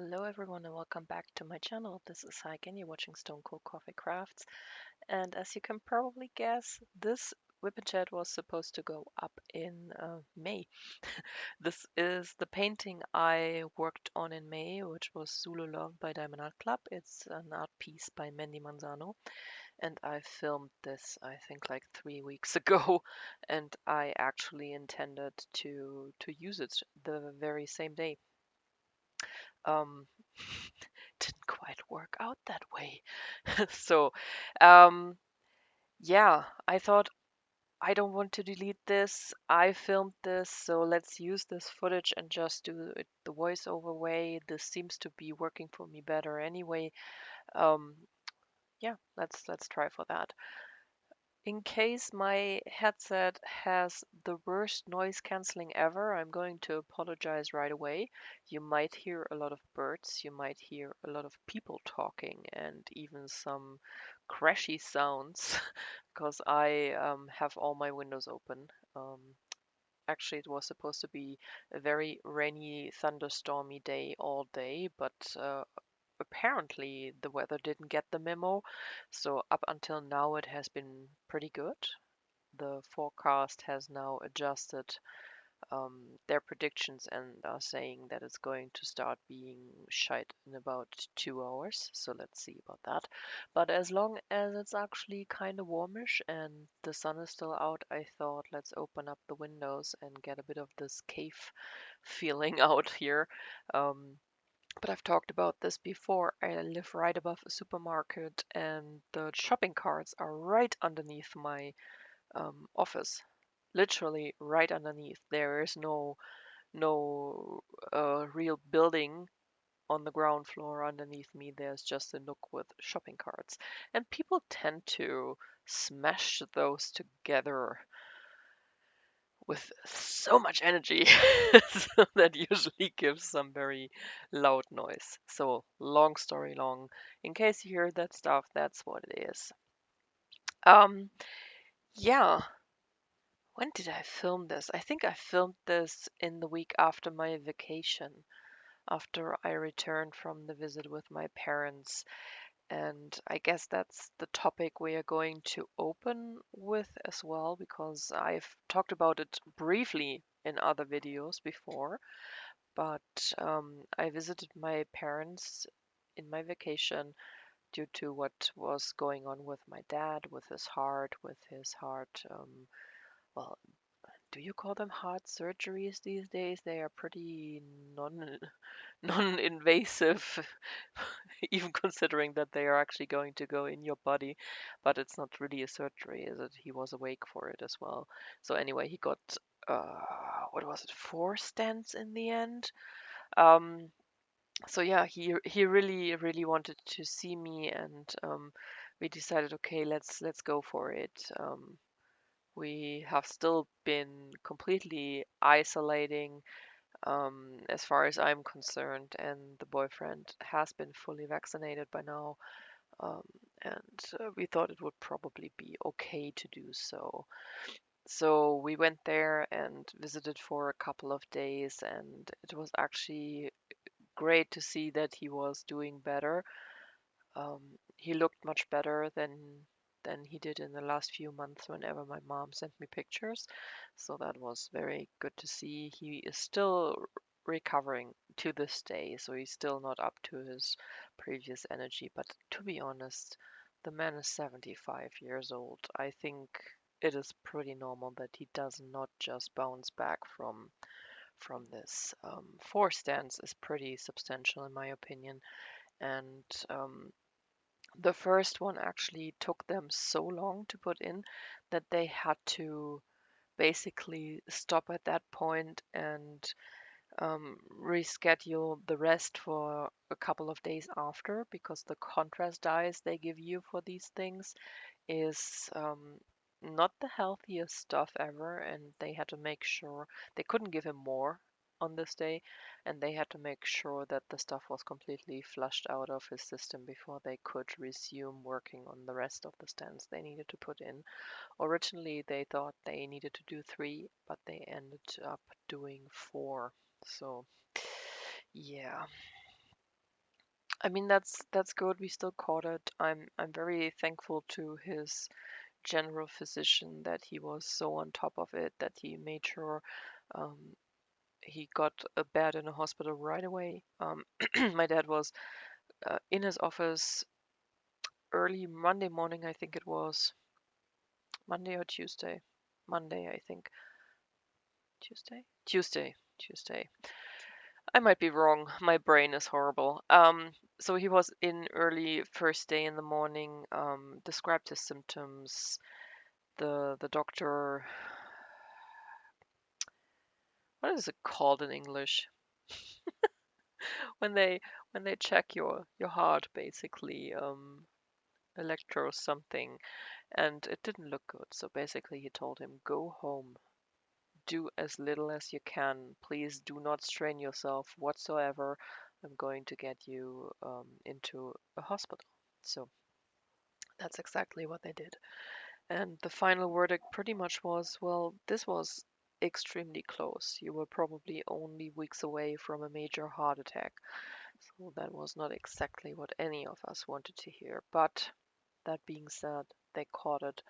Hello everyone and welcome back to my channel. This is Heike and you're watching Stone Cold Coffee Crafts. And as you can probably guess, this WIP Chat was supposed to go up in May. This is the painting I worked on in May, which was Zulu Love by Diamond Art Club. It's an art piece by Mandy Manzano, and I filmed this I think like 3 weeks ago, and I actually intended to use it the very same day. um, didn't quite work out that way. So, um, yeah, I thought I don't want to delete this. I filmed this, so let's use this footage and just do it the voiceover way. This seems to be working for me better anyway. Um, yeah, let's try for that. In case my headset has the worst noise canceling ever, I'm going to apologize right away. You might hear a lot of birds, you might hear a lot of people talking, and even some crashy sounds because I have all my windows open. Um, Actually, it was supposed to be a very rainy, thunderstormy day all day, but apparently the weather didn't get the memo. So up until now, it has been pretty good. The forecast has now adjusted their predictions and are saying that it's going to start being shite in about 2 hours. So let's see about that. But as long as it's actually kind of warmish and the sun is still out, I thought let's open up the windows and get a bit of this cave feeling out here. Um, but I've talked about this before. I live right above a supermarket, and the shopping carts are right underneath my office, literally right underneath. There is no real building on the ground floor underneath me. There's just a nook with shopping carts, and people tend to smash those together with so much energy so that usually gives some very loud noise. So long story long, in case you hear that stuff, that's what it is. um yeah, when did I film this? I think I filmed this in the week after my vacation, after I returned from the visit with my parents. And I guess that's the topic we are going to open with as well, because I've talked about it briefly in other videos before. But I visited my parents in my vacation due to what was going on with my dad, with his heart. Well, do you call them heart surgeries these days? They are pretty non non-invasive, even considering that they are actually going to go in your body, but it's not really a surgery, is it? He was awake for it as well. So anyway, he got what was it, 4 stents in the end. Um, so yeah, he really wanted to see me, and we decided, okay, let's go for it. We have still been completely isolating, as far as I'm concerned, and the boyfriend has been fully vaccinated by now. Um, and we thought it would probably be okay to do so. So we went there and visited for a couple of days, and it was actually great to see that he was doing better. He looked much better than he did in the last few months whenever my mom sent me pictures. So that was very good to see. He is still recovering to this day, so he's still not up to his previous energy. But to be honest, the man is 75 years old. I think it is pretty normal that he does not just bounce back from this. 4 stents is pretty substantial in my opinion, and the first one actually took them so long to put in that they had to basically stop at that point and reschedule the rest for a couple of days after, because the contrast dyes they give you for these things is not the healthiest stuff ever, and they had to make sure they couldn't give him more on this day, and they had to make sure that the stuff was completely flushed out of his system before they could resume working on the rest of the stents they needed to put in. Originally, they thought they needed to do 3, but they ended up doing 4. So, yeah. I mean, that's good. We still caught it. I'm very thankful to his general physician that he was so on top of it, that he made sure um, he got a bed in a hospital right away. My dad was in his office early Monday morning, I think it was Monday or Tuesday. Monday, I think. Tuesday? Tuesday. I might be wrong. My brain is horrible. So he was in early first day in the morning, described his symptoms. The doctor, what is it called in English? When they check your heart, basically, electro something, and it didn't look good. So basically he told him, go home, do as little as you can. Please do not strain yourself whatsoever. I'm going to get you into a hospital. So that's exactly what they did. And the final verdict pretty much was, well, this was extremely close. You were probably only weeks away from a major heart attack. So that was not exactly what any of us wanted to hear. But that being said, they caught it.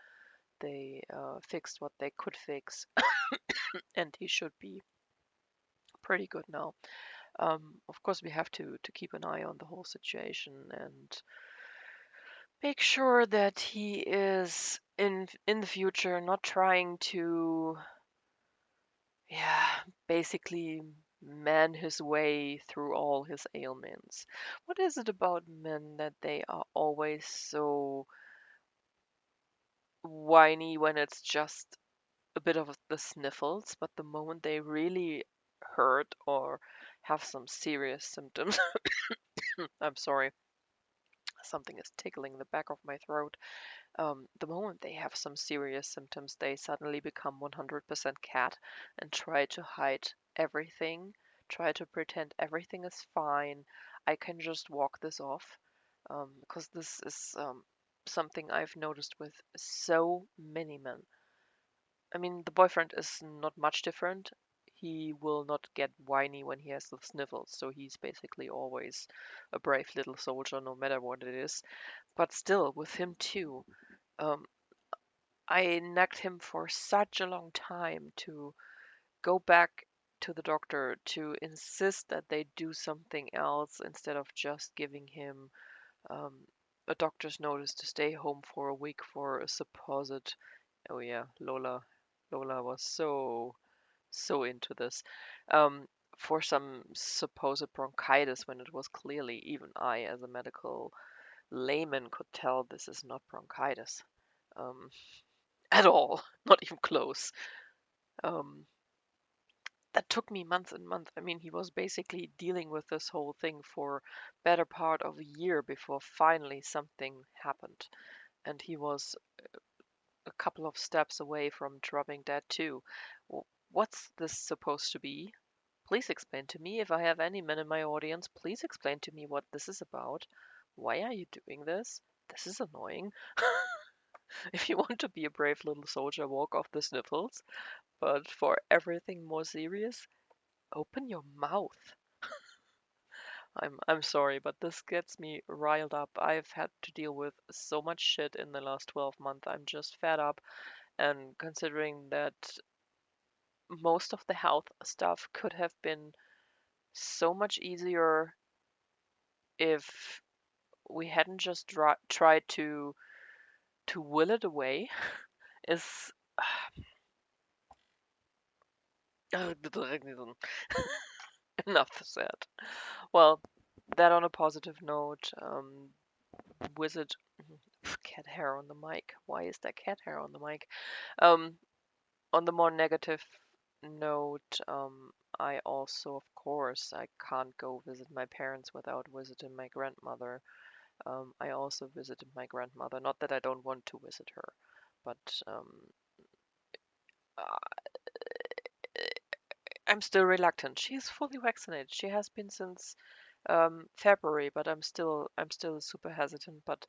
They fixed what they could fix, and he should be pretty good now. Of course, we have to keep an eye on the whole situation and make sure that he is in the future not trying to, yeah, basically man his way through all his ailments. What is it about men that they are always so whiny when it's just a bit of the sniffles, but the moment they really hurt or have some serious symptoms, I'm sorry, something is tickling the back of my throat. The moment they have some serious symptoms, they suddenly become 100% cat and try to hide everything, try to pretend everything is fine. I can just walk this off. Because this is something I've noticed with so many men. I mean, the boyfriend is not much different. He will not get whiny when he has the sniffles, so he's basically always a brave little soldier, no matter what it is. But still, with him too, um, I nagged him for such a long time to go back to the doctor to insist that they do something else instead of just giving him um, a doctor's notice to stay home for a week for a supposed. Oh yeah, Lola was so into this. Um, for some supposed bronchitis when it was clearly even I, as a medical layman, could tell this is not bronchitis. Um, at all, not even close. Um, that took me months and months. I mean, he was basically dealing with this whole thing for better part of a year before finally something happened. And he was a couple of steps away from dropping dead too. What's this supposed to be? Please explain to me. If I have any men in my audience, please explain to me what this is about. Why are you doing this? This is annoying. If you want to be a brave little soldier, walk off the sniffles. But for everything more serious, open your mouth. I'm sorry, but this gets me riled up. I've had to deal with so much shit in the last 12 months. I'm just fed up. And considering that most of the health stuff could have been so much easier if we hadn't just tried to will it away, is enough said. Well, that on a positive note, wizard cat hair on the mic. Why is there cat hair on the mic? Um, on the more negative note, I also, of course, I can't go visit my parents without visiting my grandmother. I also visited my grandmother. Not that I don't want to visit her, but uh, I'm still reluctant. She's fully vaccinated. She has been since February, but I'm still super hesitant. But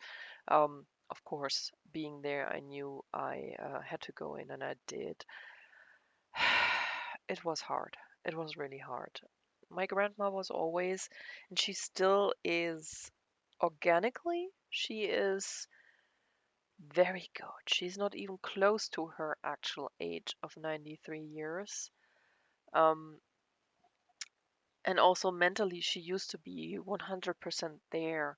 of course, being there, I knew I had to go in, and I did. It was hard. It was really hard. My grandma was always, and she still is organically, she is very good. She's not even close to her actual age of 93 years. Um, and also mentally, she used to be 100% there.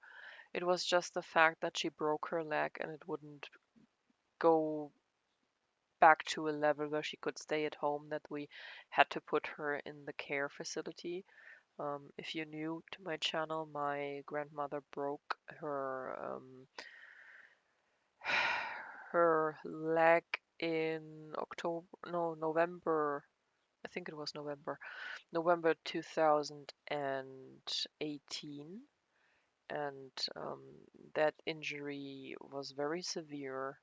It was just the fact that she broke her leg and it wouldn't go back to a level where she could stay at home that we had to put her in the care facility. If you're new to my channel, my grandmother broke her leg in October, no, November. I think it was November 2018, and that injury was very severe.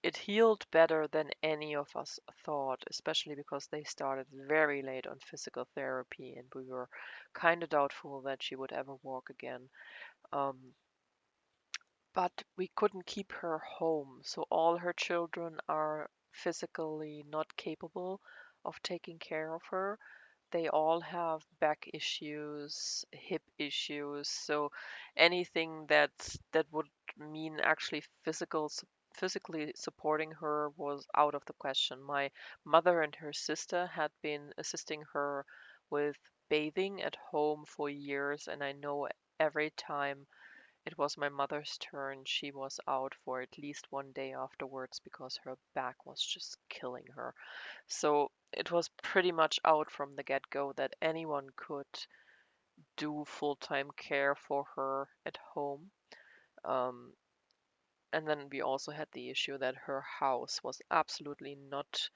It healed better than any of us thought, especially because they started very late on physical therapy, and we were kind of doubtful that she would ever walk again. Um, but we couldn't keep her home, so all her children are physically not capable of taking care of her. They all have back issues, hip issues, so anything that would mean actually physically supporting her was out of the question. My mother and her sister had been assisting her with bathing at home for years, and I know every time it was my mother's turn, she was out for at least one day afterwards because her back was just killing her. So it was pretty much out from the get-go that anyone could do full-time care for her at home. Um, and then we also had the issue that her house was absolutely not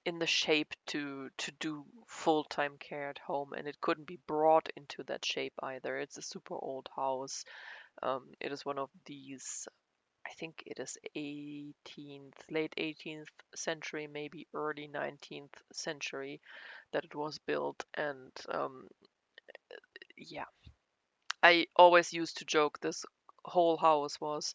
in the shape to do full-time care at home, and it couldn't be brought into that shape either. It's a super old house. It is one of these, I think it is 18th, late 18th century, maybe early 19th century that it was built. And yeah, I always used to joke this whole house was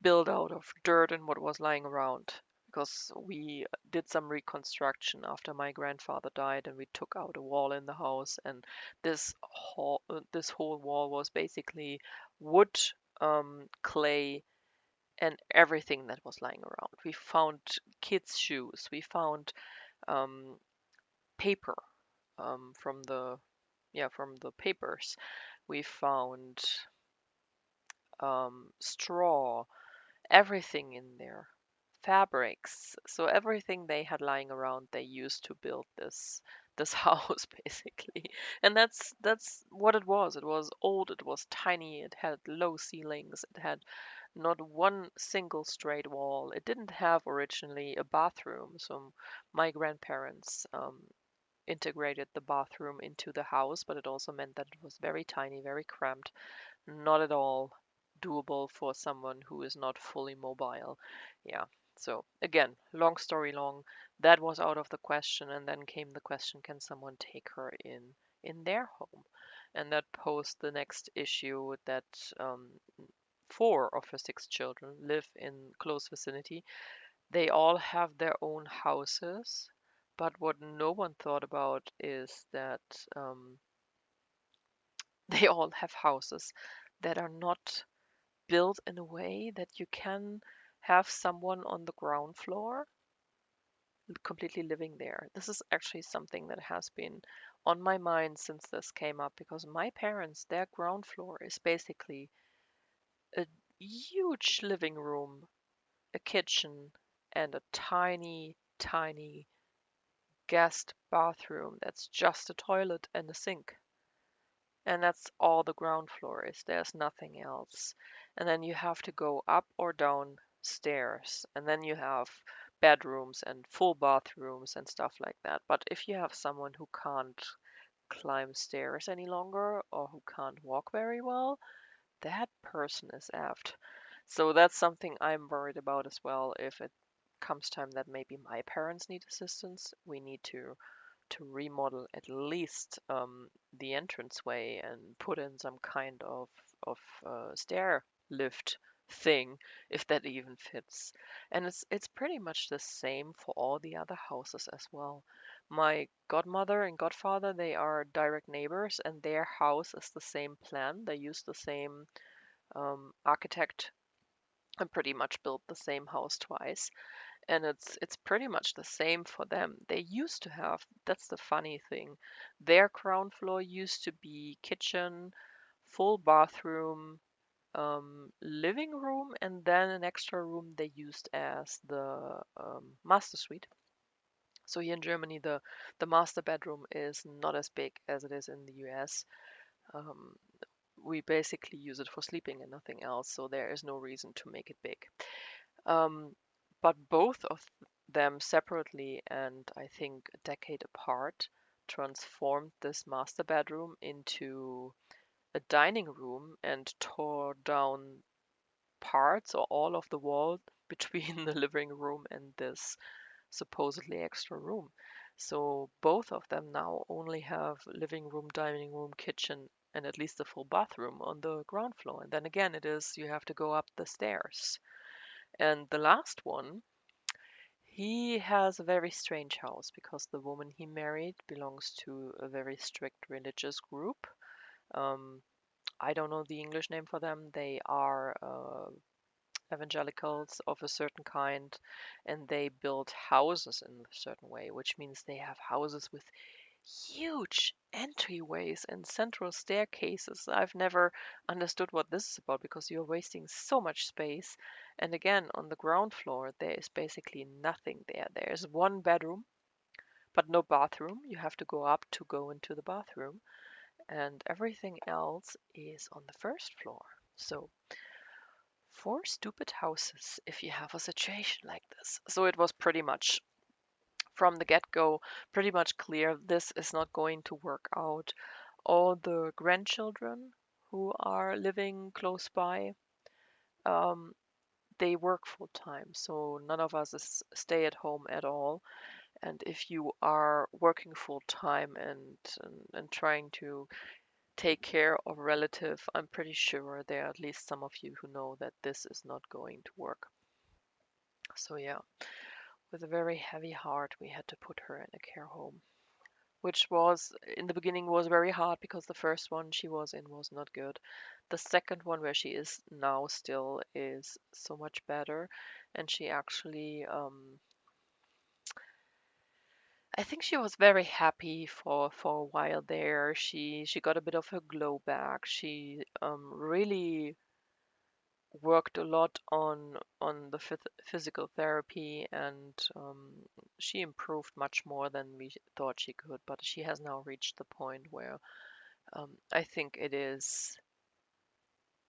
built out of dirt and what was lying around because we did some reconstruction after my grandfather died and we took out a wall in the house, and this whole wall was basically wood, clay, and everything that was lying around. We found kids' shoes. We found um, paper from the papers. We found straw, everything in there, fabrics. So everything they had lying around, they used to build this house basically. And that's what it was. It was old. It was tiny. It had low ceilings. It had not one single straight wall. It didn't have originally a bathroom, so my grandparents integrated the bathroom into the house, but it also meant that it was very tiny, very cramped, not at all doable for someone who is not fully mobile. Yeah. So again, long story long, that was out of the question, and then came the question, can someone take her in their home? And that posed the next issue that four of her six children live in close vicinity. They all have their own houses, but what no one thought about is that they all have houses that are not built in a way that you can have someone on the ground floor completely living there. This is actually something that has been on my mind since this came up because my parents, their ground floor is basically a huge living room, a kitchen, and a tiny, tiny guest bathroom that's just a toilet and a sink. And that's all the ground floor is. There's nothing else. And then you have to go up or down stairs. And then you have bedrooms and full bathrooms and stuff like that. But if you have someone who can't climb stairs any longer or who can't walk very well, that person is effed. So that's something I'm worried about as well. If it comes time that maybe my parents need assistance, we need to remodel at least the entranceway and put in some kind of stair lift thing, if that even fits. And it's pretty much the same for all the other houses as well. My godmother and godfather, they are direct neighbors, and their house is the same plan. They use the same architect and pretty much built the same house twice. And it's pretty much the same for them. They used to have, that's the funny thing. Their ground floor used to be kitchen, full bathroom, living room, and then an extra room they used as the master suite. So here in Germany, the master bedroom is not as big as it is in the US. Um, we basically use it for sleeping and nothing else, so there is no reason to make it big. Um, but both of them separately, and I think a decade apart, transformed this master bedroom into a dining room and tore down parts or all of the wall between the living room and this supposedly extra room. So both of them now only have living room, dining room, kitchen, and at least a full bathroom on the ground floor. And then again, it is you have to go up the stairs. And the last one, he has a very strange house because the woman he married belongs to a very strict religious group. Um, I don't know the English name for them. They are evangelicals of a certain kind, and they build houses in a certain way, which means they have houses with huge entryways and central staircases. I've never understood what this is about because you're wasting so much space. And again, on the ground floor, there is basically nothing there. There's one bedroom, but no bathroom. You have to go up to go into the bathroom, and everything else is on the first floor. So, four stupid houses if you have a situation like this. So, it was pretty much from the get go, pretty much clear this is not going to work out. All the grandchildren who are living close by, um, they work full time, so none of us is stay at home at all. And if you are working full time and trying to take care of a relative, I'm pretty sure there are at least some of you who know that this is not going to work. So yeah, with a very heavy heart, we had to put her in a care home, which was in the beginning was very hard because the first one she was in was not good. The second one where she is now still is so much better, and she actually I think she was very happy for a while there. She got a bit of her glow back. She really worked a lot on the physical therapy, and she improved much more than we thought she could. But she has now reached the point where I think it is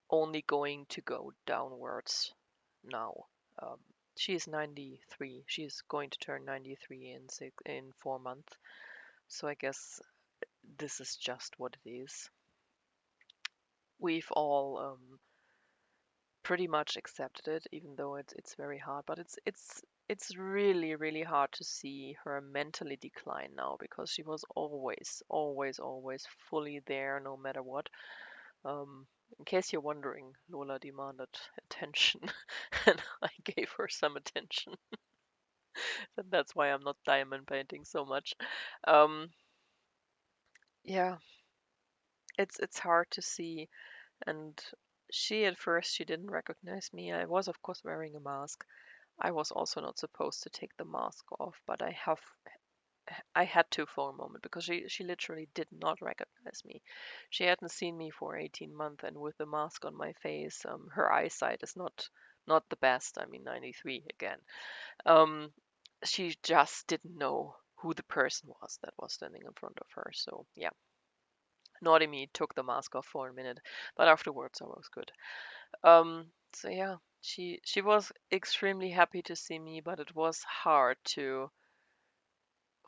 only going to go downwards now. Um, she is 93. She's going to turn 93 in 4 months. So I guess this is just what it is. We've all pretty much accepted it, even though it's very hard. But it's really hard to see her mentally decline now because she was always fully there no matter what. In case you're wondering, Lola demanded attention, and I gave her some attention. And that's why I'm not diamond painting so much. Um, yeah, it's hard to see. And she at first she didn't recognize me. I was of course wearing a mask. I was also not supposed to take the mask off, but I had to for a moment because she literally did not recognize me. She hadn't seen me for 18 months, and with the mask on my face, her eyesight is not the best. I mean, 93 again. Um, she just didn't know who the person was that was standing in front of her. So yeah, naughty me took the mask off for a minute, but afterwards I was good. So yeah, she was extremely happy to see me, but it was hard to,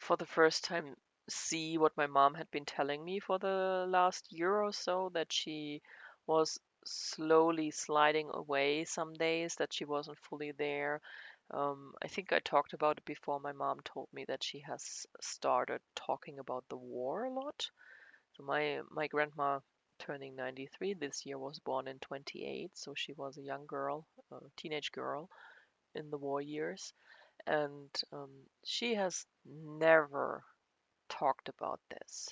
for the first time, see what my mom had been telling me for the last year or so, that she was slowly sliding away some days, that she wasn't fully there. I think I talked about it before. My mom told me that she has started talking about the war a lot. So my grandma turning 93 this year was born in 28, so she was a young girl, a teenage girl in the war years, and she has never talked about this.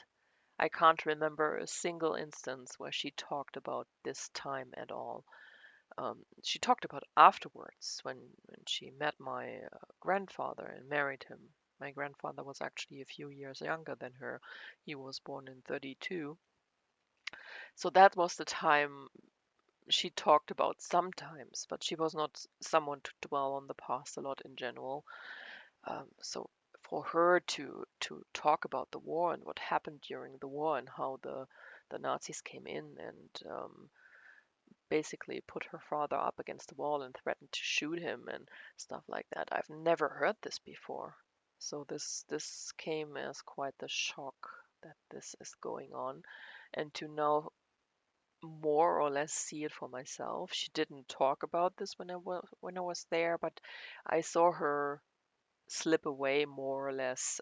I can't remember a single instance where she talked about this time at all. She talked about afterwards when she met my grandfather and married him. My grandfather was actually a few years younger than her. He was born in 32. So that was the time she talked about sometimes, but she was not someone to dwell on the past a lot in general. So for her to talk about the war and what happened during the war and how the Nazis came in and basically put her father up against the wall and threatened to shoot him and stuff like that. I've never heard this before. So this came as quite the shock that this is going on, and to now more or less see it for myself. She didn't talk about this when I was there, but I saw her slip away more or less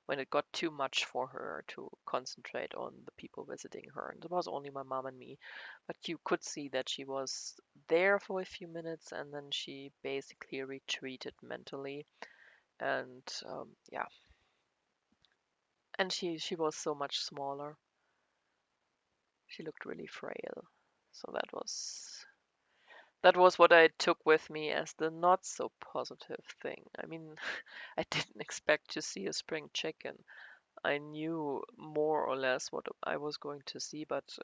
when it got too much for her to concentrate on the people visiting her. And it was only my mom and me, but you could see that she was there for a few minutes and then she basically retreated mentally. And yeah, and she was so much smaller. She looked really frail. So that was what I took with me as the not so positive thing. I mean, I didn't expect to see a spring chicken. I knew more or less what I was going to see, but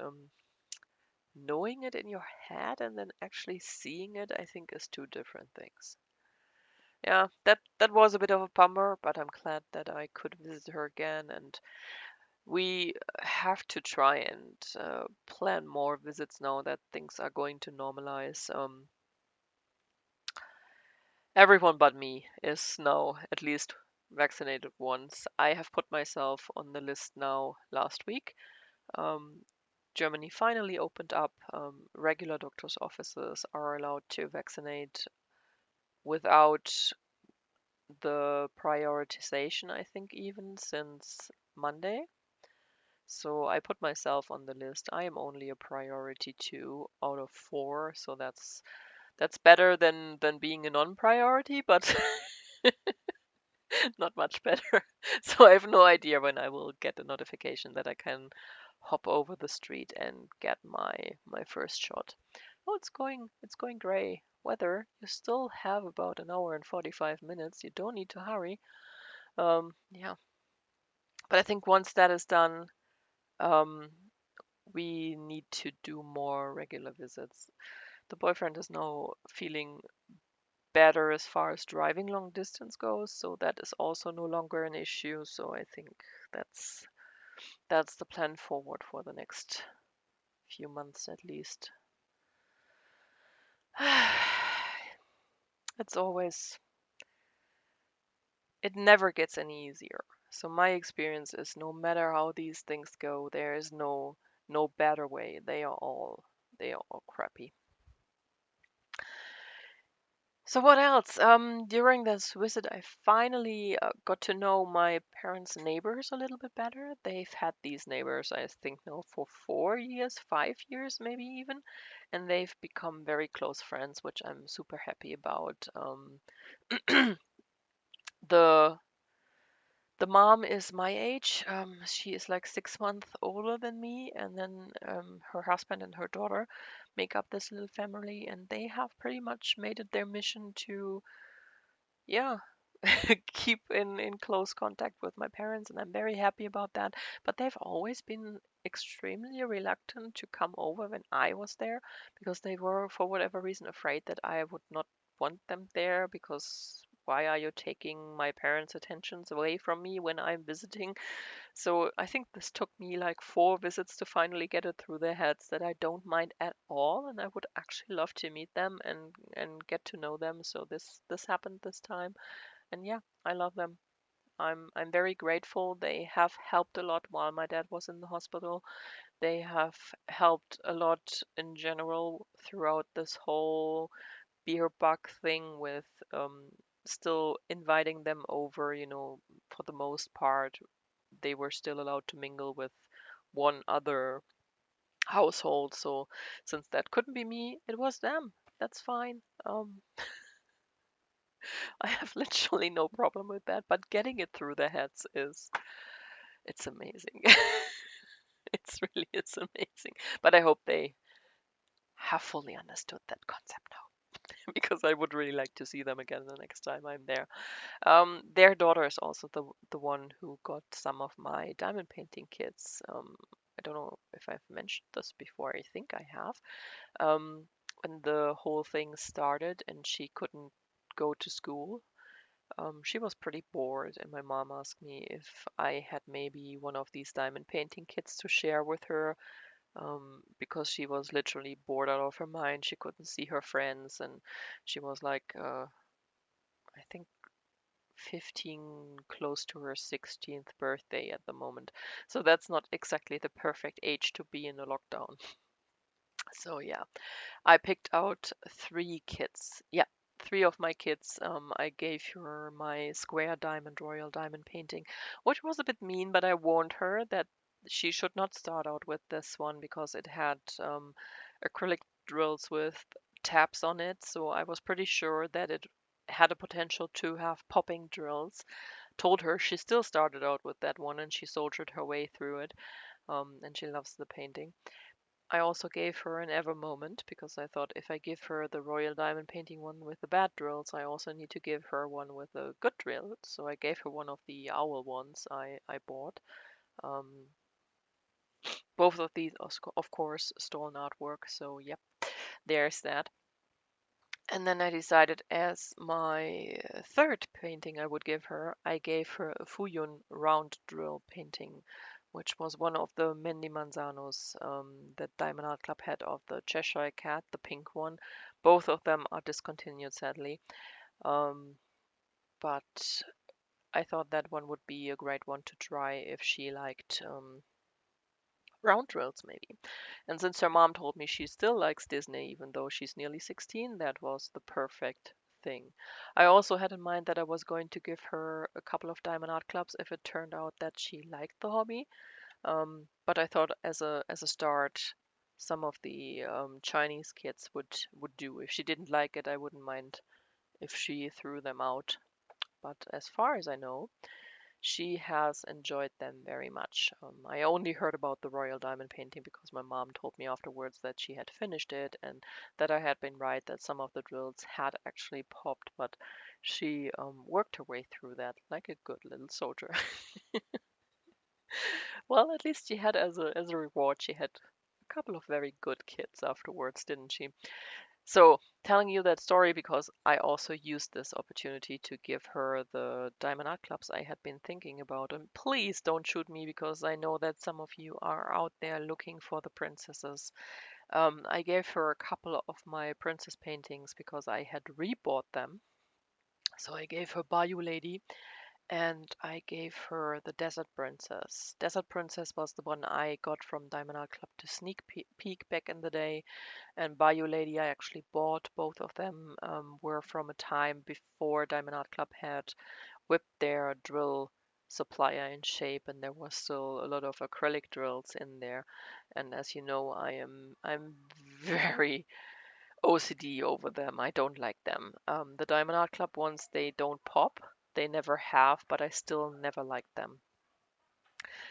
knowing it in your head and then actually seeing it, I think, is two different things. Yeah, that was a bit of a bummer, but I'm glad that I could visit her again, and we have to try and plan more visits now that things are going to normalize. Everyone but me is now at least vaccinated once. I have put myself on the list now last week. Um, Germany finally opened up. Regular doctors' offices are allowed to vaccinate without the prioritization, I think, even since Monday. So I put myself on the list. I am only a priority 2 out of 4, so that's better than being a non-priority, but not much better. So I have no idea when I will get a notification that I can hop over the street and get my first shot. Oh, it's going gray. Weather, you still have about an hour and 45 minutes. You don't need to hurry. Yeah, but I think once that is done, um, we need to do more regular visits. The boyfriend is now feeling better as far as driving long distance goes, so that is also no longer an issue. So I think that's that's the plan forward for the next few months at least. It's always, it never gets any easier. So my experience is no matter how these things go, there is no better way. They are all crappy. So what else? During this visit, I finally got to know my parents' neighbors a little bit better. They've had these neighbors, I think, now for 4 years, 5 years, maybe even, and they've become very close friends, which I'm super happy about. The the mom is my age. She is like 6 months older than me, and then her husband and her daughter make up this little family, and they have pretty much made it their mission to, yeah, keep in close contact with my parents, and I'm very happy about that. But they've always been extremely reluctant to come over when I was there because they were, for whatever reason, afraid that I would not want them there because why are you taking my parents' attentions away from me when I'm visiting? So I think this took me like 4 visits to finally get it through their heads that I don't mind at all, and I would actually love to meet them and get to know them. So this happened this time, and yeah, I love them. I'm very grateful. They have helped a lot while my dad was in the hospital. They have helped a lot in general throughout this whole beer bug thing with still inviting them over, for the most part. They were still allowed to mingle with one other household. So since that couldn't be me, it was them. That's fine. I have literally no problem with that, but getting it through their heads is It's amazing. It's really is amazing. But I hope they have fully understood that concept now, because I would really like to see them again the next time I'm there. Their daughter is also the one who got some of my diamond painting kits. I don't know if I've mentioned this before. I think I have. When the whole thing started and she couldn't go to school, she was pretty bored, and my mom asked me if I had maybe one of these diamond painting kits to share with her, because she was literally bored out of her mind. She couldn't see her friends, and she was like, I think 15, close to her 16th birthday at the moment. So that's not exactly the perfect age to be in a lockdown. So yeah, I picked out three kits. Yeah, three of my kits. I gave her my square diamond royal diamond painting, which was a bit mean, but I warned her that she should not start out with this one because it had acrylic drills with tabs on it. So I was pretty sure that it had a potential to have popping drills. Told her she still started out with that one and she soldiered her way through it. And she loves the painting. I also gave her an Ever moment because I thought if I give her the Royal Diamond painting one with the bad drills, I also need to give her one with a good drill. So I gave her one of the owl ones I bought. Um, both of these, of course, stolen artwork. So yep, there's that. And then I decided as my third painting I would give her, I gave her a Fuyun round drill painting, which was one of the Mendy Manzanos that Diamond Art Club had of the Cheshire Cat, the pink one. Both of them are discontinued, sadly. Um, but I thought that one would be a great one to try if she liked round drills, maybe. And since her mom told me she still likes Disney, even though she's nearly 16, that was the perfect thing. I also had in mind that I was going to give her a couple of Diamond Art Clubs if it turned out that she liked the hobby. But I thought as a start, some of the Chinese kits would do. If she didn't like it, I wouldn't mind if she threw them out. But as far as I know, she has enjoyed them very much. I only heard about the Royal Diamond painting because my mom told me afterwards that she had finished it and that I had been right that some of the drills had actually popped, but she worked her way through that like a good little soldier. Well, at least she had as a reward, she had a couple of very good kits afterwards, didn't she? So, telling you that story because I also used this opportunity to give her the Diamond Art Clubs I had been thinking about. And please don't shoot me because I know that some of you are out there looking for the princesses. I gave her a couple of my princess paintings because I had rebought them. So I gave her Bayou Lady and I gave her the Desert Princess. Desert Princess was the one I got from Diamond Art Club to sneak peek back in the day, and Bayou Lady I actually bought. Both of them were from a time before Diamond Art Club had whipped their drill supplier in shape, and there was still a lot of acrylic drills in there. And as you know, I'm very OCD over them. I don't like them. The Diamond Art Club ones, they don't pop. They never have, but I still never liked them.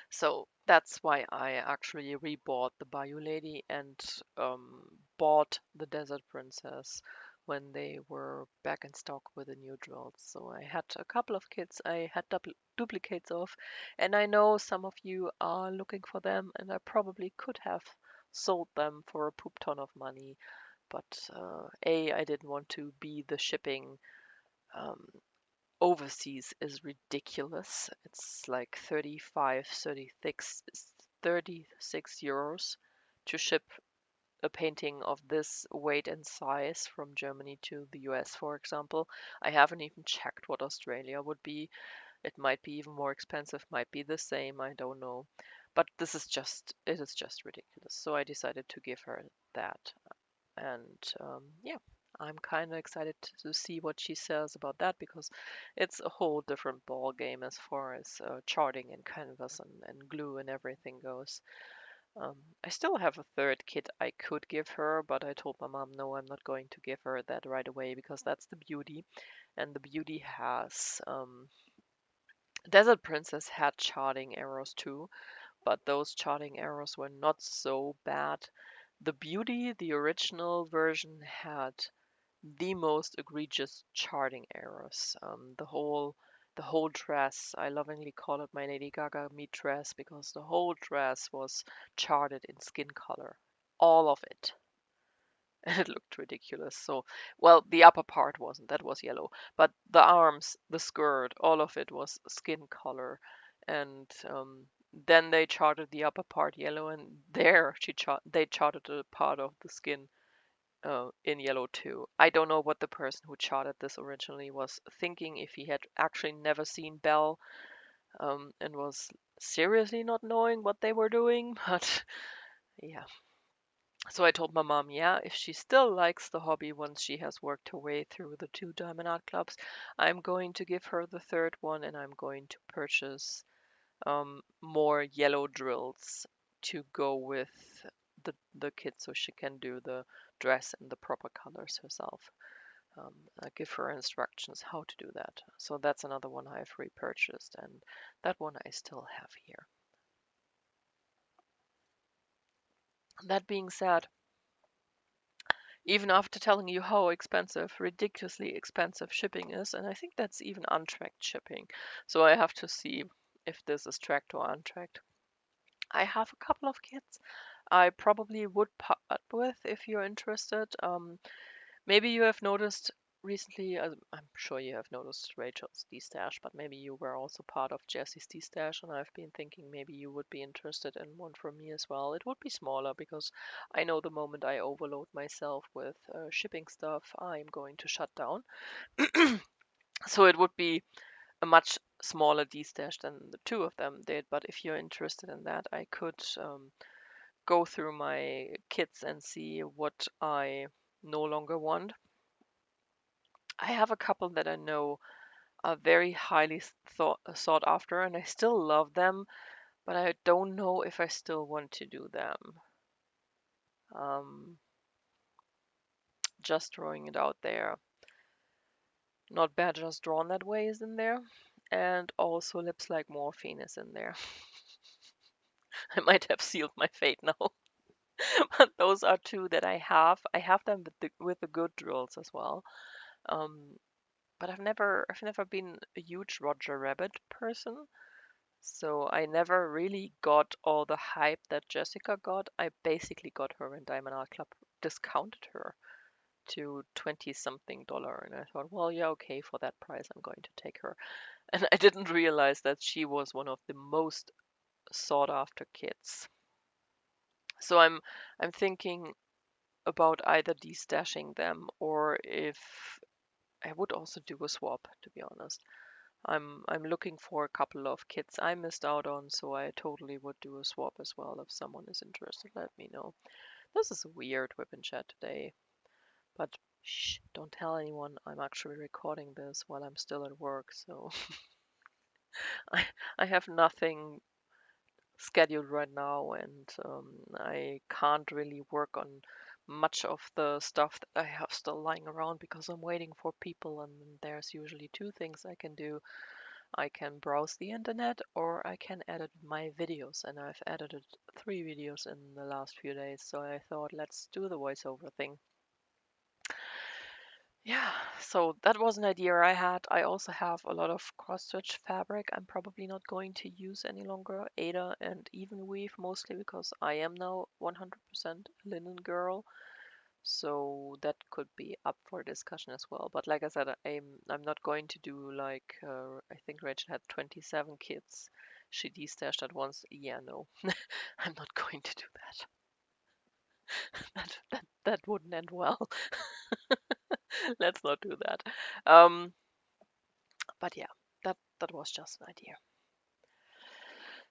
So that's why I actually rebought the Bayou Lady and bought the Desert Princess when they were back in stock with the new drills. So I had a couple of kits I had duplicates of, and I know some of you are looking for them, and I probably could have sold them for a poop ton of money, but I didn't want to be the shipping. Um, Overseas is ridiculous. It's like 36 euros to ship a painting of this weight and size from Germany to the US, for example. I haven't even checked what Australia would be. It might be even more expensive, might be the same, I don't know. But it is just ridiculous. So I decided to give her that. And yeah, I'm kind of excited to see what she says about that because it's a whole different ball game as far as charting and canvas and glue and everything goes. I still have a third kit I could give her, but I told my mom no, I'm not going to give her that right away because that's the beauty, and the beauty has Desert Princess had charting arrows too, but those charting arrows were not so bad. The Beauty, the original version, had the most egregious charting arrows. The whole dress, I lovingly call it my Lady Gaga meat dress because the whole dress was charted in skin color, all of it. And it looked ridiculous. So, well, the upper part wasn't, that was yellow, but the arms, the skirt, all of it was skin color. And then they charted the upper part yellow, and there they charted a part of the skin in yellow too. I don't know what the person who charted this originally was thinking, if he had actually never seen Belle and was seriously not knowing what they were doing, but yeah. So I told my mom, yeah, if she still likes the hobby once she has worked her way through the two Diamond Art Clubs, I'm going to give her the third one, and I'm going to purchase more yellow drills to go with the kit so she can do the dress in the proper colors herself. I give her instructions how to do that. So that's another one I've repurchased, and that one I still have here. That being said, even after telling you how expensive, ridiculously expensive shipping is, and I think that's even untracked shipping. So I have to see if this is tracked or untracked. I have a couple of kits I probably would part with if you're interested. Maybe you have noticed recently, I'm sure you have noticed Rachel's Destash, but maybe you were also part of Jessie's Destash, and I've been thinking maybe you would be interested in one from me as well. It would be smaller because I know the moment I overload myself with shipping stuff, I'm going to shut down. So it would be a much smaller Destash than the two of them did, but if you're interested in that, I could go through my kits and see what I no longer want. I have a couple that I know are very highly sought after, and I still love them, but I don't know if I still want to do them. Um, just throwing it out there. Not Bad Just Drawn That Way is in there, and also Lips Like Morphine is in there. I might have sealed my fate now. But those are two that I have. I have them with the good drills as well. Um, but I've never been a huge Roger Rabbit person. So I never really got all the hype that Jessica got. I basically got her in Diamond Art Club, discounted her to 20 something dollar, and I thought, well, yeah, okay, for that price I'm going to take her. And I didn't realize that she was one of the most sought after kits. So I'm thinking about either destashing them, or if I would also do a swap, to be honest. I'm looking for a couple of kits I missed out on, so I totally would do a swap as well. If someone is interested, let me know. This is a weird WIP Chat today, but shh, don't tell anyone. I'm actually recording this while I'm still at work, so I I have nothing scheduled right now, and I can't really work on much of the stuff that I have still lying around because I'm waiting for people, and there's usually two things I can do. I can browse the internet or I can edit my videos, and I've edited 3 videos in the last few days, so I thought let's do the voiceover thing. Yeah, so that was an idea I had. I also have a lot of cross-stitch fabric I'm probably not going to use any longer, Ada and even weave, mostly because I am now 100% linen girl. So that could be up for discussion as well. But like I said, I'm not going to do like I think Rachel had 27 kids. She destashed at once. Yeah, no, I'm not going to do that. That wouldn't end well. Let's not do that. Um, but yeah, that was just an idea.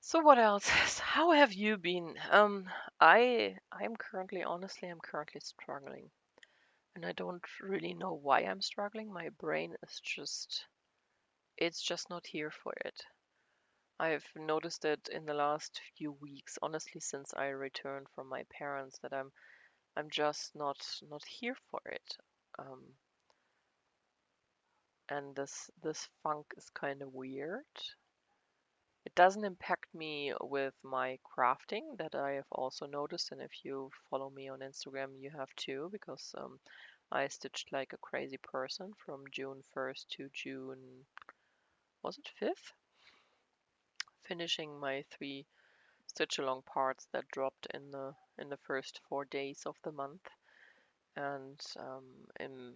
So what else? How have you been? I'm currently, honestly, I'm currently struggling. And I don't really know why I'm struggling. My brain is just, it's just not here for it. I've noticed it in the last few weeks, honestly, since I returned from my parents, that I'm just not here for it. Um, and this funk is kind of weird. It doesn't impact me with my crafting, that I have also noticed, and if you follow me on Instagram, you have too, because I stitched like a crazy person from June 1st to June, was it 5th? Finishing my 3 stitch along parts that dropped in the first 4 days of the month. And in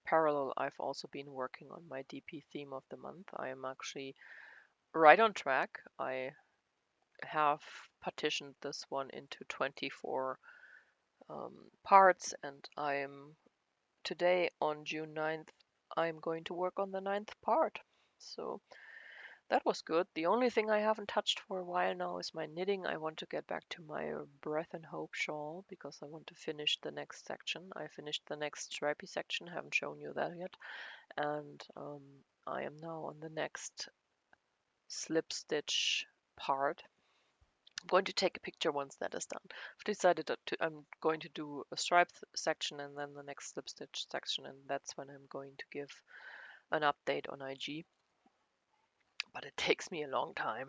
parallel, I've also been working on my DP theme of the month. I am actually right on track. I have partitioned this one into 24 parts, and I'm today on June 9th, I'm going to work on the ninth part. So that was good. The only thing I haven't touched for a while now is my knitting. I want to get back to my Breath and Hope shawl because I want to finish the next section. I finished the next stripy section, haven't shown you that yet. And I am now on the next slip stitch part. I'm going to take a picture once that is done. I've decided I'm going to do a stripe section and then the next slip stitch section, and that's when I'm going to give an update on IG. But it takes me a long time.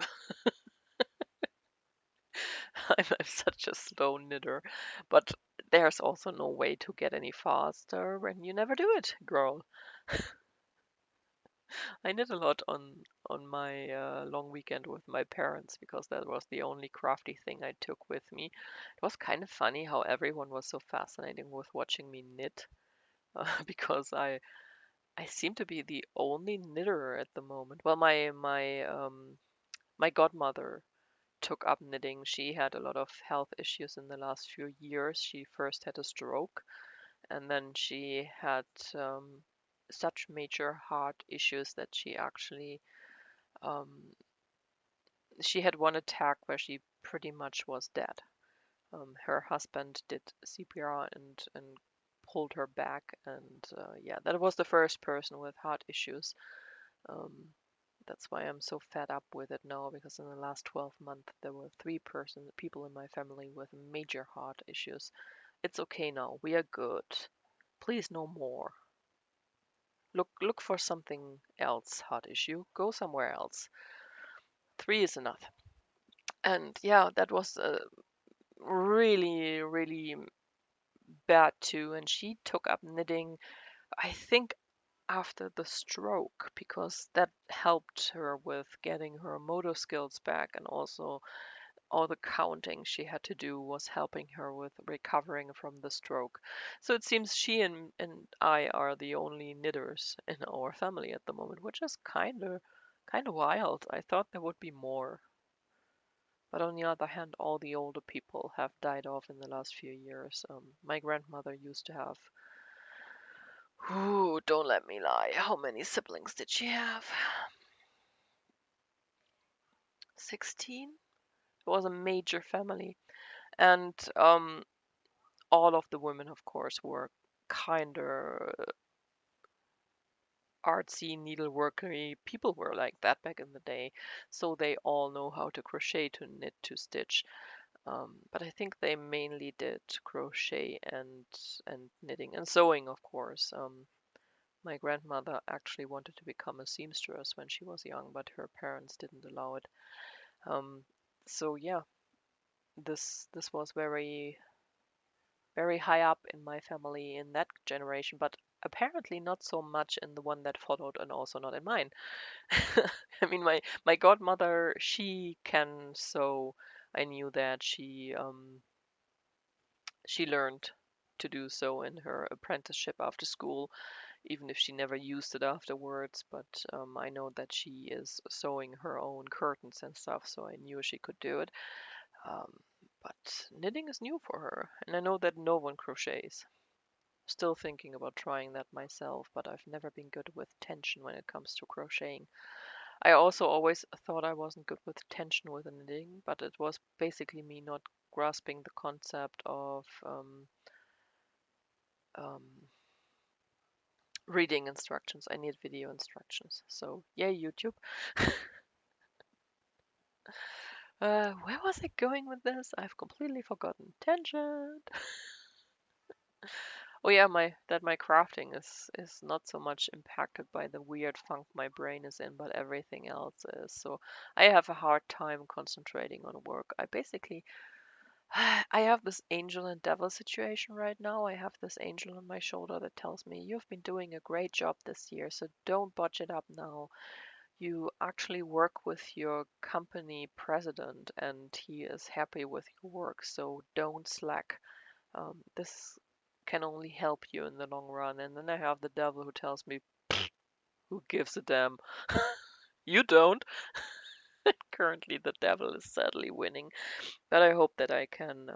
I'm such a slow knitter, but there's also no way to get any faster when you never do it, girl. I knit a lot on my long weekend with my parents because that was the only crafty thing I took with me. It was kind of funny how everyone was so fascinating with watching me knit because I seem to be the only knitter at the moment. Well, my godmother took up knitting. She had a lot of health issues in the last few years. She first had a stroke, and then she had such major heart issues that um, she had one attack where she pretty much was dead. Her husband did CPR and pulled her back, and yeah, that was the first person with heart issues. Um, that's why I'm so fed up with it now, because in the last 12 months there were people in my family with major heart issues. It's okay now. We are good. Please, no more. Look for something else. Heart issue. Go somewhere else. 3 is enough. And yeah, that was really, really bad too. And she took up knitting, I think, after the stroke, because that helped her with getting her motor skills back, and also all the counting she had to do was helping her with recovering from the stroke. So it seems she and I are the only knitters in our family at the moment, which is kind of wild. I thought there would be more. But on the other hand, all the older people have died off in the last few years. My grandmother used to have, ooh, don't let me lie, how many siblings did she have? 16? It was a major family. And all of the women, of course, were kind of artsy, needleworkery. People were like that back in the day. So they all know how to crochet, to knit, to stitch. But I think they mainly did crochet and knitting and sewing, of course. My grandmother actually wanted to become a seamstress when she was young, but her parents didn't allow it. Um, so yeah, this was very high up in my family in that generation, but apparently not so much in the one that followed, and also not in mine. I mean, my godmother, she can sew. I knew that she learned to do so in her apprenticeship after school, even if she never used it afterwards. But I know that she is sewing her own curtains and stuff, so I knew she could do it. Um, but knitting is new for her, and I know that no one crochets. Still thinking about trying that myself, but I've never been good with tension when it comes to crocheting. I also always thought I wasn't good with tension with knitting, but it was basically me not grasping the concept of um, reading instructions. I need video instructions. So, yeah, YouTube. Where was I going with this? I've completely forgotten. Tangent. Oh yeah, my crafting is not so much impacted by the weird funk my brain is in, but everything else is. So I have a hard time concentrating on work. I basically I have this angel and devil situation right now. I have this angel on my shoulder that tells me you've been doing a great job this year, so don't budge it up now. You actually work with your company president and he is happy with your work, so don't slack. This can only help you in the long run. And then I have the devil who tells me, who gives a damn? You don't. Currently, the devil is sadly winning, but I hope that I can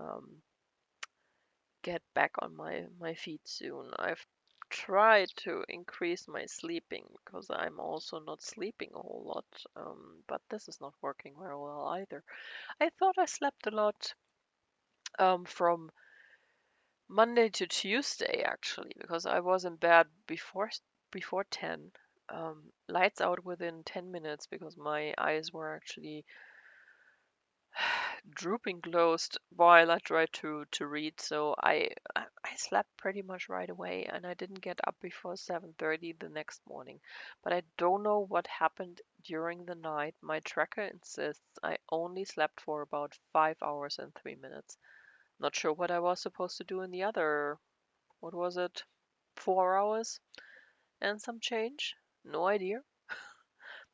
get back on my feet soon. I've tried to increase my sleeping because I'm also not sleeping a whole lot, but this is not working very well either. I thought I slept a lot from Monday to Tuesday actually, because I was in bed before 10. Lights out within 10 minutes because my eyes were actually drooping closed while I tried to read. So I slept pretty much right away and I didn't get up before 7:30 the next morning. But I don't know what happened during the night. My tracker insists I only slept for about 5 hours and 3 minutes. Not sure what I was supposed to do in the other, what was it? 4 hours and some change? No idea.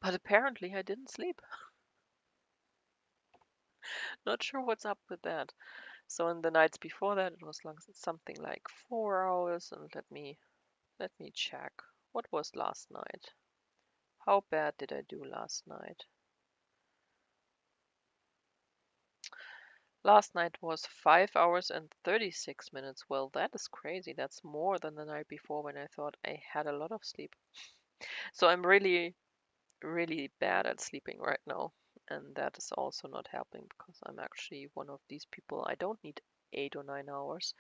But apparently I didn't sleep. Not sure what's up with that. So in the nights before that it was like something like 4 hours, and let me check. What was last night? How bad did I do last night? Last night was 5 hours and 36 minutes. Well, that is crazy. That's more than the night before when I thought I had a lot of sleep. So I'm really bad at sleeping right now. And that is also not helping because I'm actually one of these people. I don't need 8 or 9 hours,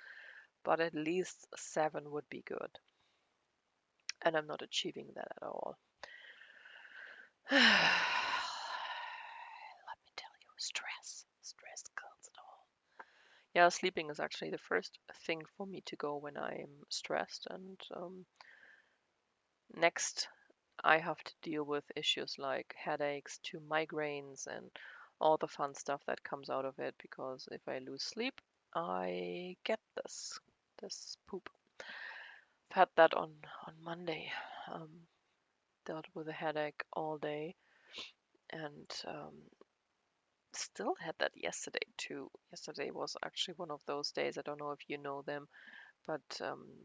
but at least 7 would be good. And I'm not achieving that at all. Let me tell you, stress kills it all. Yeah, sleeping is actually the first thing for me to go when I'm stressed. And next, I have to deal with issues like headaches to migraines and all the fun stuff that comes out of it. Because if I lose sleep, I get this poop. I've had that on Monday. Dealt with a headache all day, and still had that yesterday too. Yesterday was actually one of those days. I don't know if you know them, but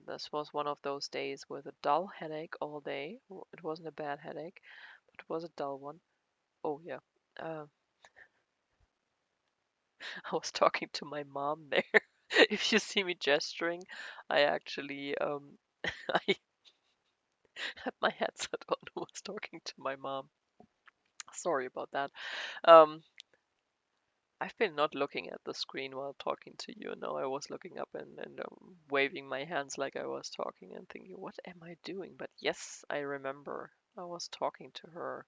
this was one of those days with a dull headache all day. It wasn't a bad headache, but it was a dull one. Oh yeah. Uh, I was talking to my mom there. If you see me gesturing, I actually I had my headset on and was talking to my mom. Sorry about that. Um, I've been not looking at the screen while talking to you. No, I was looking up and waving my hands like I was talking and thinking, what am I doing? But yes, I remember I was talking to her.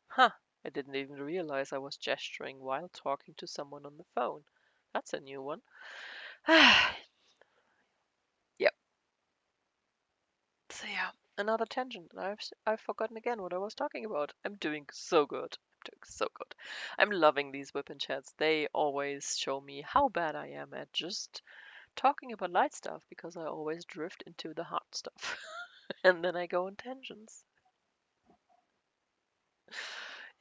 Huh, I didn't even realize I was gesturing while talking to someone on the phone. That's a new one. Yep. So yeah, another tangent. I've forgotten again what I was talking about. I'm doing so good. I'm doing so good. I'm loving these WIP chats. They always show me how bad I am at just talking about light stuff because I always drift into the hard stuff and then I go on tangents.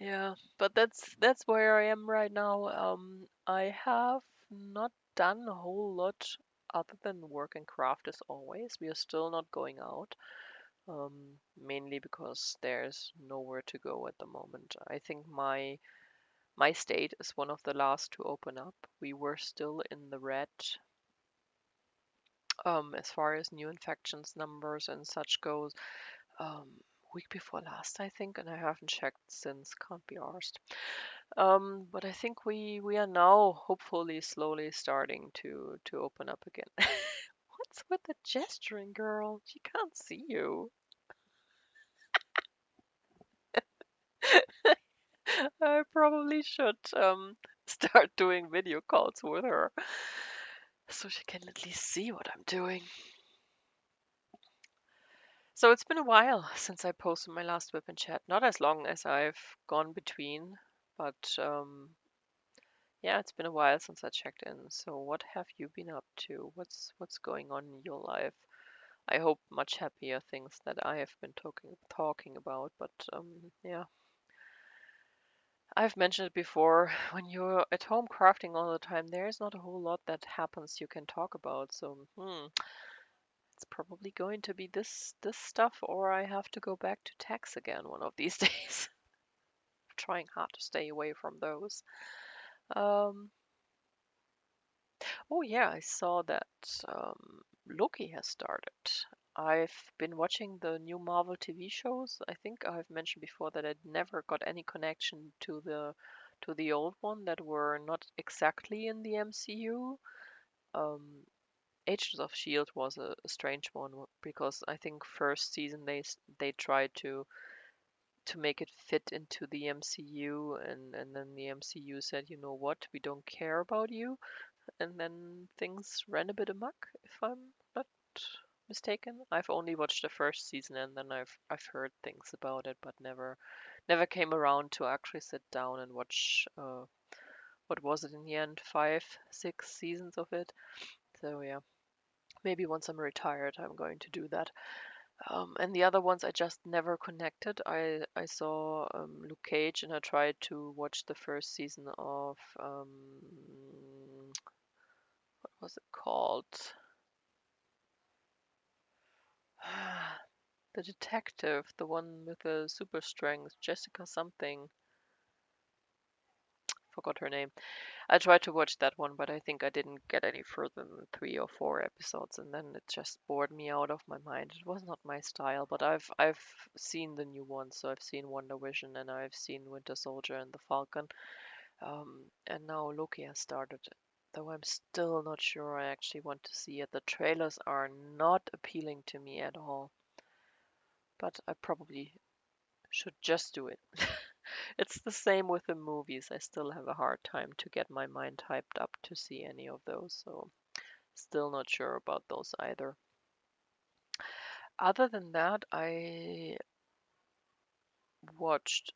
Yeah, but that's where I am right now. I have not done a whole lot other than work and craft as always. We are still not going out, mainly because there's nowhere to go at the moment. I think my state is one of the last to open up. We were still in the red, as far as new infections numbers and such goes. um, Week before last, I think, and I haven't checked since. Can't be arsed. But I think we are now hopefully slowly starting to open up again. What's with the gesturing, girl? She can't see you. I probably should start doing video calls with her. so she can at least see what I'm doing. So it's been a while since I posted my last WIP Chat. Not as long as I've gone between, but yeah, it's been a while since I checked in. So what have you been up to? What's going on in your life? I hope much happier things that I have been talking about, but yeah. I've mentioned it before, when you're at home crafting all the time, there's not a whole lot that happens you can talk about. So, it's probably going to be this stuff, or I have to go back to tax again one of these days. Trying hard to stay away from those. Um, oh yeah, I saw that Loki has started. I've been watching the new Marvel TV shows. I think I've mentioned before that I'd never got any connection to the old one that were not exactly in the MCU. Um, Agents of Shield was a strange one because I think first season they tried to make it fit into the MCU, and then the MCU said, you know what, we don't care about you, and then things ran a bit amok, if I'm not mistaken. I've only watched the first season, and then I've heard things about it, but never came around to actually sit down and watch. What was it in the end? 5, 6 seasons of it. So yeah, maybe once I'm retired, I'm going to do that. And the other ones I just never connected. I saw Luke Cage, and I tried to watch the first season of what was it called? The detective, the one with the super strength, Jessica something. Forgot her name. I tried to watch that one, but I think I didn't get any further than 3 or 4 episodes, and then it just bored me out of my mind. It was not my style, but I've seen the new ones, so I've seen Wonder Vision, and I've seen Winter Soldier and the Falcon, and now Loki has started. Though I'm still not sure I actually want to see it. The trailers are not appealing to me at all, but I probably should just do it. It's the same with the movies. I still have a hard time to get my mind hyped up to see any of those, so still not sure about those either. Other than that, I watched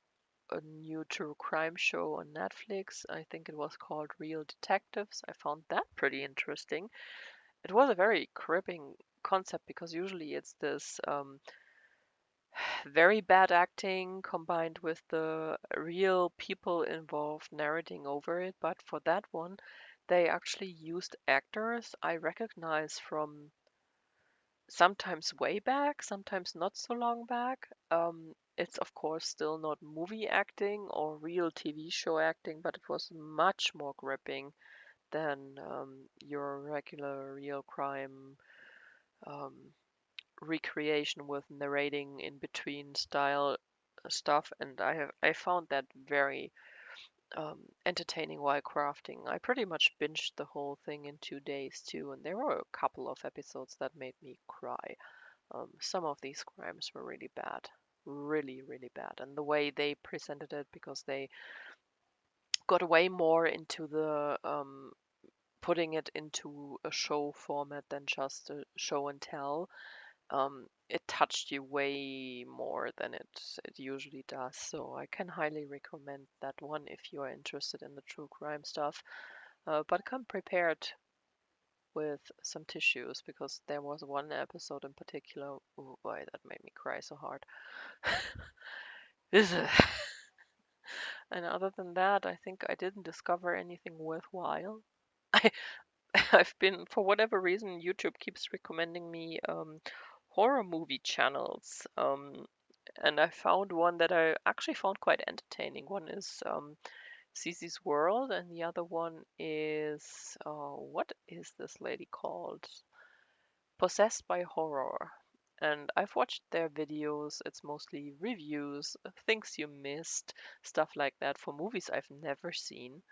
a new true crime show on Netflix. I think it was called Real Detectives. I found that pretty interesting. It was a very gripping concept because usually it's this very bad acting combined with the real people involved narrating over it. But for that one, they actually used actors I recognize from sometimes way back, sometimes not so long back. It's of course still not movie acting or real TV show acting, but it was much more gripping than your regular real crime um, recreation with narrating in between style stuff, and I found that very entertaining while crafting. I pretty much binged the whole thing in 2 days too, and there were a couple of episodes that made me cry. Some of these crimes were really bad, really, really bad, and the way they presented it, because they got way more into the putting it into a show format than just a show and tell. It touched you way more than it usually does. So I can highly recommend that one if you are interested in the true crime stuff. But come prepared with some tissues, because there was one episode in particular. Oh boy, that made me cry so hard. And other than that, I think I didn't discover anything worthwhile. I, I've been, for whatever reason, YouTube keeps recommending me horror movie channels. And I found one that I actually found quite entertaining. One is Cece's World, and the other one is what is this lady called? Possessed by Horror. And I've watched their videos. It's mostly reviews, things you missed, stuff like that for movies I've never seen.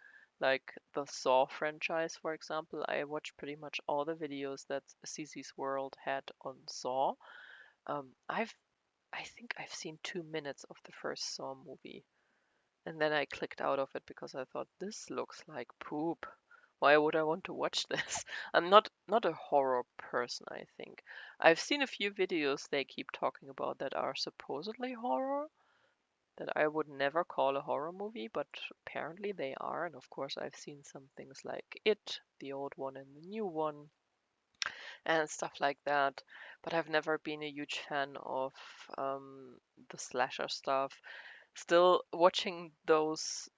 Like the Saw franchise, for example. I watched pretty much all the videos that Cece's World had on Saw. I've I think I've seen 2 minutes of the first Saw movie. And then I clicked out of it because I thought this looks like poop. Why would I want to watch this? I'm not a horror person, I think. I've seen a few videos they keep talking about that are supposedly horror, that I would never call a horror movie, but apparently they are. And of course, I've seen some things like It, the old one and the new one, and stuff like that. But I've never been a huge fan of the slasher stuff. Still, watching those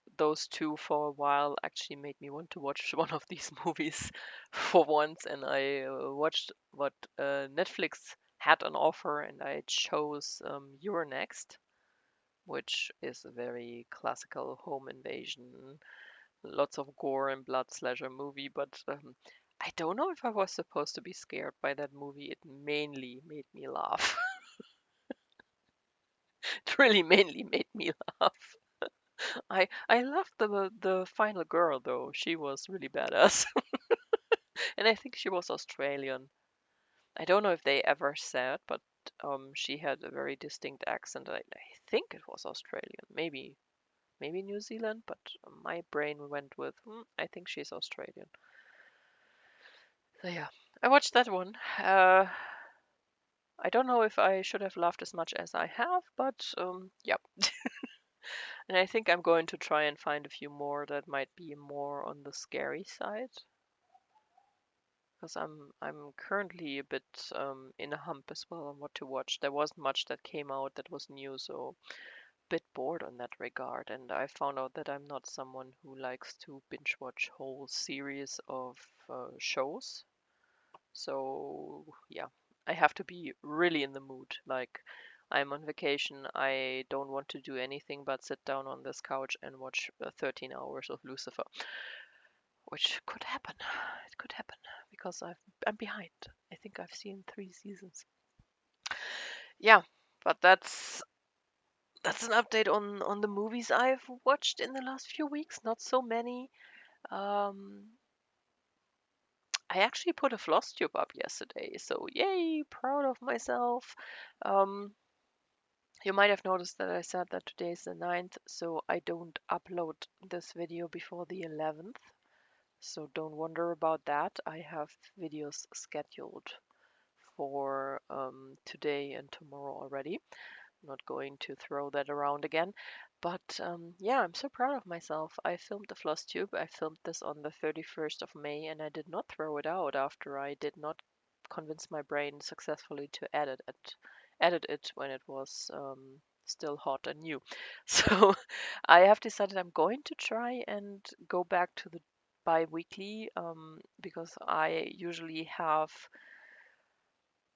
two for a while actually made me want to watch one of these movies for once, and I watched what Netflix had on offer, and I chose You're Next, which is a very classical home invasion, lots of gore and blood slasher movie, but I don't know if I was supposed to be scared by that movie. It mainly made me laugh. It really mainly made me laugh. I loved the final girl though. She was really badass. And I think she was Australian. I don't know if they ever said, but she had a very distinct accent. I think it was Australian. Maybe New Zealand, but my brain went with I think she's Australian. So yeah, I watched that one. I don't know if I should have laughed as much as I have, but yeah. And I think I'm going to try and find a few more that might be more on the scary side, because I'm currently a bit in a hump as well on what to watch. There wasn't much that came out that was new, so a bit bored on that regard. And I found out that I'm not someone who likes to binge watch whole series of shows. So yeah, I have to be really in the mood. Like I'm on vacation, I don't want to do anything but sit down on this couch and watch 13 hours of Lucifer, which could happen. It could happen because I'm behind. I think I've seen 3 seasons. Yeah, but that's an update on the movies I've watched in the last few weeks. Not so many. Um, I actually put a floss tube up yesterday, so yay, proud of myself. Um, you might have noticed that I said that today is the 9th, so I don't upload this video before the 11th. So don't wonder about that. I have videos scheduled for today and tomorrow already. I'm not going to throw that around again. But yeah, I'm so proud of myself. I filmed the floss tube. I filmed this on the 31st of May and I did not throw it out after I did not convince my brain successfully to edit it when it was still hot and new. So I have decided I'm going to try and go back to the bi-weekly because I usually have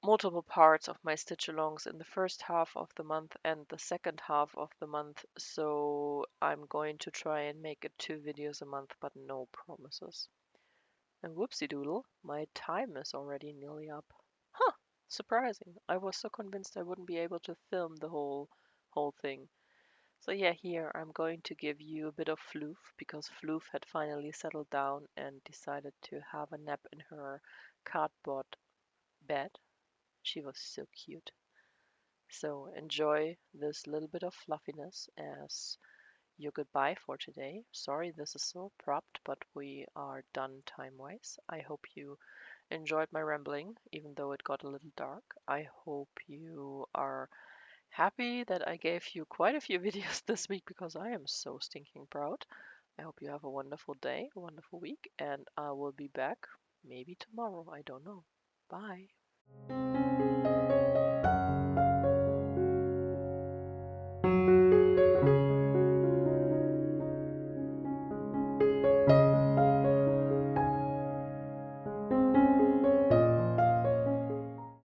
multiple parts of my stitch alongs in the first half of the month and the second half of the month, so I'm going to try and make it 2 videos a month, but no promises. And whoopsie doodle, my time is already nearly up. Huh, surprising. I was so convinced I wouldn't be able to film the whole thing. So yeah, here I'm going to give you a bit of Floof because Floof had finally settled down and decided to have a nap in her cardboard bed. She was so cute. So enjoy this little bit of fluffiness as your goodbye for today. Sorry this is so abrupt, but we are done time-wise. I hope you enjoyed my rambling, even though it got a little dark. I hope you are happy that I gave you quite a few videos this week because I am so stinking proud. I hope you have a wonderful day, a wonderful week, and I will be back maybe tomorrow. I don't know. Bye.